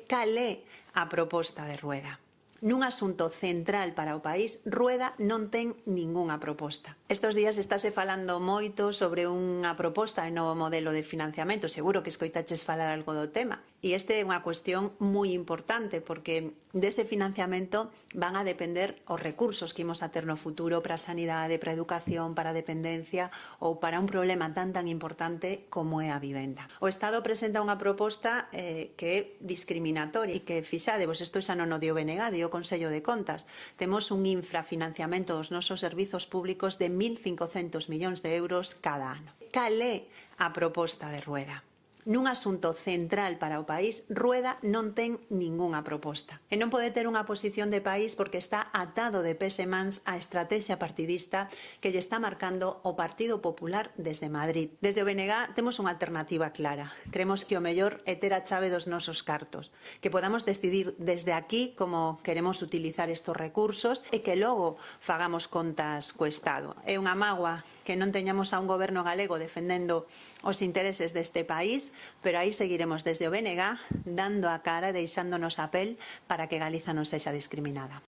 Cal é a proposta de Rueda? Nun asunto central para o país, Rueda non ten ningunha proposta. Estos días estáse falando moito sobre unha proposta de novo modelo de financiamento. Seguro que escoitaches falar algo do tema. E este é unha cuestión moi importante porque dese financiamento van a depender os recursos que imos a ter no futuro para a sanidade, para a educación, para a dependencia ou para un problema tan importante como é a vivenda. O Estado presenta unha proposta que é discriminatoria e que, fixadevos, isto xa non o dio BNG, dio Consello de Contas. Temos un infrafinanciamento dos nosos servizos públicos de 1.500 millóns de euros cada ano. Cal é a proposta de Rueda? Nun asunto central para o país, Rueda non ten ningunha proposta. E non pode ter unha posición de país porque está atado de pés e mans á estrategia partidista que lle está marcando o Partido Popular desde Madrid. Desde o BNG temos unha alternativa clara. Creemos que o mellor é ter a chave dos nosos cartos, que podamos decidir desde aquí como queremos utilizar estes recursos e que logo fagamos contas co Estado. É unha mágoa que non teñamos a un goberno galego defendendo os intereses deste país, pero aí seguiremos desde o BNG dando a cara e deixándonos a pel para que Galiza non sexa discriminada.